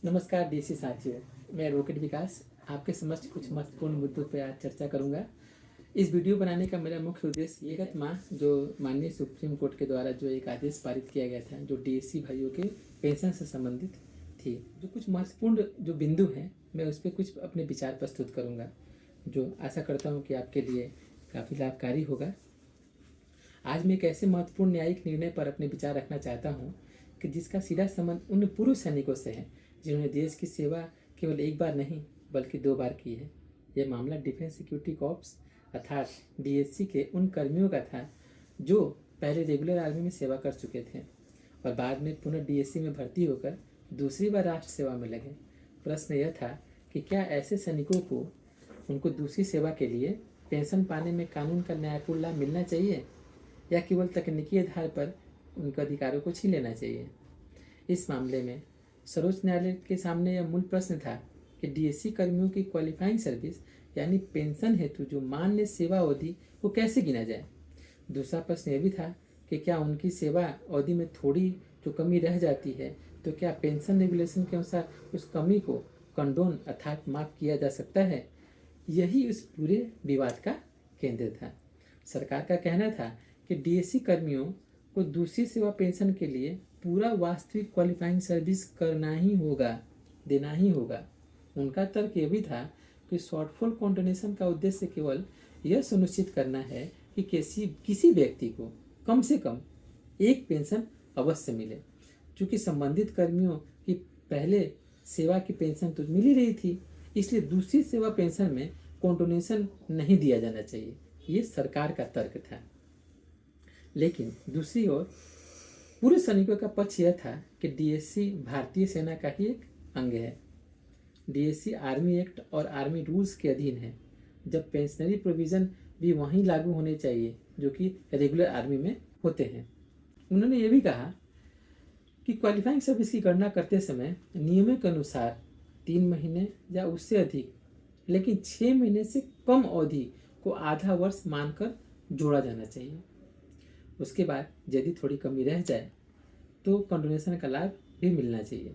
नमस्कार डीसी साथियों, मैं रॉकेट विकास आपके समक्ष कुछ महत्वपूर्ण मुद्दों पर आज चर्चा करूंगा। इस वीडियो बनाने का मेरा मुख्य उद्देश्य ये विगत माह जो माननीय सुप्रीम कोर्ट के द्वारा जो एक आदेश पारित किया गया था, जो डीएससी भाइयों के पेंशन से संबंधित थी, जो कुछ महत्वपूर्ण जो बिंदु हैं, मैं उस पर कुछ अपने विचार प्रस्तुत करूँगा, जो आशा करता हूँ कि आपके लिए काफ़ी लाभकारी होगा। आज मैं एक ऐसे महत्वपूर्ण न्यायिक निर्णय पर अपने विचार रखना चाहता हूँ कि जिसका सीधा संबंध उन पूर्व सैनिकों से है जिन्होंने देश की सेवा केवल एक बार नहीं बल्कि 2 बार की है। यह मामला डिफेंस सिक्योरिटी कॉर्प्स अर्थात डीएससी के उन कर्मियों का था जो पहले रेगुलर आर्मी में सेवा कर चुके थे और बाद में पुनः डीएससी में भर्ती होकर दूसरी बार राष्ट्र सेवा में लगे। प्रश्न यह था कि क्या ऐसे सैनिकों को उनको दूसरी सेवा के लिए पेंशन पाने में कानून का न्यायपूर्ण लाभ मिलना चाहिए या केवल तकनीकी आधार पर उनके अधिकारों को छीन लेना चाहिए। इस मामले में सर्वोच्च न्यायालय के सामने यह मूल प्रश्न था कि डीएससी कर्मियों की क्वालिफाइंग सर्विस यानी पेंशन हेतु जो मान्य सेवा अवधि को कैसे गिना जाए। दूसरा प्रश्न यह भी था कि क्या उनकी सेवा अवधि में थोड़ी जो कमी रह जाती है तो क्या पेंशन रेगुलेशन के अनुसार उस कमी को कंडोन अर्थात माफ किया जा सकता है। यही उस पूरे विवाद का केंद्र था। सरकार का कहना था कि डीएससी कर्मियों को दूसरी सेवा पेंशन के लिए पूरा वास्तविक क्वालिफाइंग सर्विस करना ही होगा, देना ही होगा। उनका तर्क यह भी था कि शॉर्टफॉल कॉन्टिन्यूएशन का उद्देश्य केवल यह सुनिश्चित करना है कि किसी व्यक्ति को कम से कम एक पेंशन अवश्य मिले। चूँकि संबंधित कर्मियों की पहले सेवा की पेंशन तो मिल ही रही थी, इसलिए दूसरी सेवा पेंशन में कॉन्टिन्यूएशन नहीं दिया जाना चाहिए। ये सरकार का तर्क था। लेकिन दूसरी ओर पूर्व सैनिकों का पक्ष यह था कि डीएससी भारतीय सेना का ही एक अंग है। डीएससी आर्मी एक्ट और आर्मी रूल्स के अधीन है, जब पेंशनरी प्रोविज़न भी वहीं लागू होने चाहिए जो कि रेगुलर आर्मी में होते हैं। उन्होंने ये भी कहा कि क्वालिफाइंग सर्विस की गणना करते समय नियमों के अनुसार 3 महीने या उससे अधिक लेकिन 6 महीने से कम अवधि को आधा वर्ष मानकर जोड़ा जाना चाहिए। उसके बाद यदि थोड़ी कमी रह जाए तो कंडोनेशन का लाभ भी मिलना चाहिए।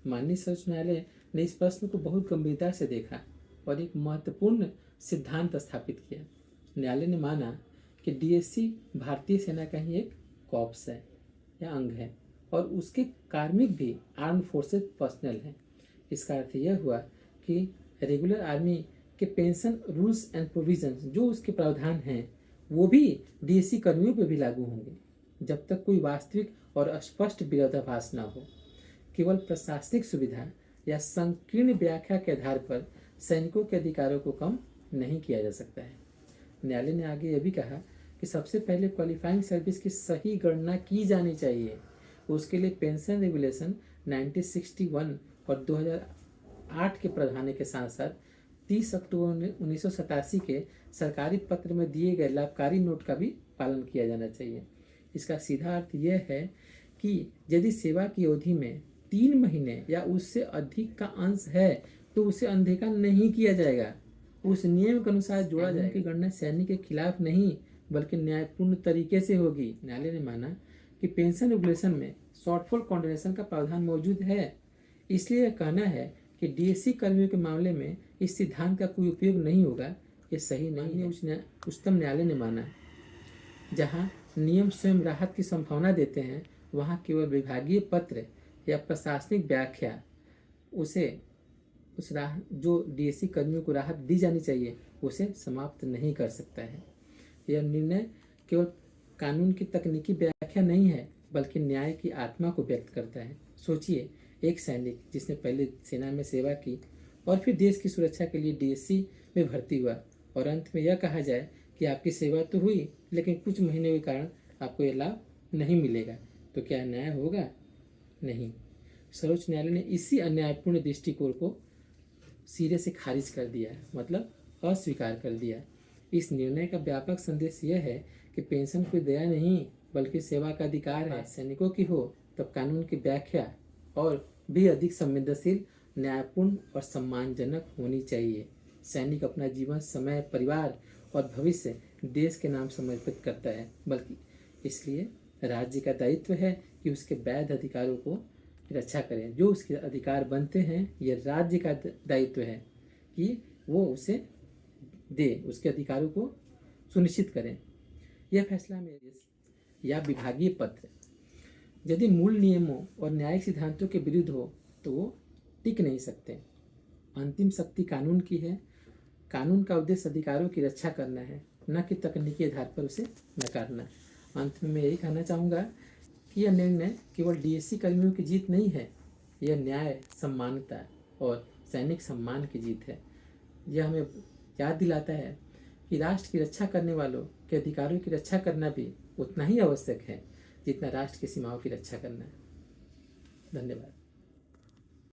माननीय सर्वोच्च न्यायालय ने इस प्रश्न को बहुत गंभीरता से देखा और एक महत्वपूर्ण सिद्धांत स्थापित किया। न्यायालय ने माना कि डीएससी भारतीय सेना का ही एक कॉर्प्स है या अंग है और उसके कार्मिक भी आर्म्ड फोर्सेस पर्सनल हैं। इसका अर्थ यह हुआ कि रेगुलर आर्मी के पेंशन रूल्स एंड प्रोविजंस जो उसके प्रावधान हैं वो भी डीएससी कर्मियों पर भी लागू होंगे जब तक कोई वास्तविक और स्पष्ट विरोधाभास न हो। केवल प्रशासनिक सुविधा या संकीर्ण व्याख्या के आधार पर सैनिकों के अधिकारों को कम नहीं किया जा सकता है। न्यायालय ने आगे यह भी कहा कि सबसे पहले क्वालिफाइंग सर्विस की सही गणना की जानी चाहिए। उसके लिए पेंशन रेगुलेशन 1961 और 2008 के प्रावधान के साथ साथ 30 अक्टूबर 1987 के सरकारी पत्र में दिए गए लाभकारी नोट का भी पालन किया जाना चाहिए। इसका सीधा अर्थ यह है कि यदि सेवा की अवधि में 3 महीने या उससे अधिक का अंश है तो उसे अनदेखा नहीं किया जाएगा, उस नियम के अनुसार जोड़ा जाएगा। की गणना सैनिक के खिलाफ नहीं बल्कि न्यायपूर्ण तरीके से होगी। न्यायालय ने माना कि पेंशन रेगुलेशन में शॉर्टफॉल कॉन्टिन्यूएशन का प्रावधान मौजूद है, इसलिए यह कहना है कि डीएससी कर्मियों के मामले में इस सिद्धांत का कोई उपयोग नहीं होगा, ये सही नहीं है। उच्चतम न्यायालय ने माना जहाँ नियम स्वयं राहत की संभावना देते हैं वहाँ केवल विभागीय पत्र या प्रशासनिक व्याख्या उसे उस जो डीएससी कर्मियों को राहत दी जानी चाहिए उसे समाप्त नहीं कर सकता है। यह निर्णय केवल कानून की तकनीकी व्याख्या नहीं है बल्कि न्याय की आत्मा को व्यक्त करता है। सोचिए, एक सैनिक जिसने पहले सेना में सेवा की और फिर देश की सुरक्षा के लिए डीएससी में भर्ती हुआ और अंत में यह कहा जाए कि आपकी सेवा तो हुई लेकिन कुछ महीने के कारण आपको यह लाभ नहीं मिलेगा, तो क्या न्याय होगा? नहीं। सर्वोच्च न्यायालय ने इसी अन्यायपूर्ण दृष्टिकोण को सिरे से खारिज कर दिया, मतलब अस्वीकार कर दिया। इस निर्णय का व्यापक संदेश यह है कि पेंशन कोई दया नहीं बल्कि सेवा का अधिकार है। सैनिकों की हो तब कानून की व्याख्या और भी अधिक संवेदनशील, न्यायपूर्ण और सम्मानजनक होनी चाहिए। सैनिक अपना जीवन, समय, परिवार और भविष्य देश के नाम समर्पित करता है, बल्कि इसलिए राज्य का दायित्व है कि उसके वैध अधिकारों को की रक्षा करें। जो उसके अधिकार बनते हैं, यह राज्य का दायित्व है कि वो उसे दे, उसके अधिकारों को सुनिश्चित करें। यह फैसला में या विभागीय पत्र यदि मूल नियमों और न्यायिक सिद्धांतों के विरुद्ध हो तो वो टिक नहीं सकते। अंतिम शक्ति कानून की है। कानून का उद्देश्य अधिकारों की रक्षा करना है, न कि तकनीकी आधार पर उसे नकारना। अंत में मैं यही कहना चाहूँगा कि यह निर्णय केवल डीएससी कर्मियों की जीत नहीं है, यह न्याय, सम्मानता और सैनिक सम्मान की जीत है। यह हमें याद दिलाता है कि राष्ट्र की रक्षा करने वालों के अधिकारों की रक्षा करना भी उतना ही आवश्यक है जितना राष्ट्र की सीमाओं की रक्षा करना है। धन्यवाद।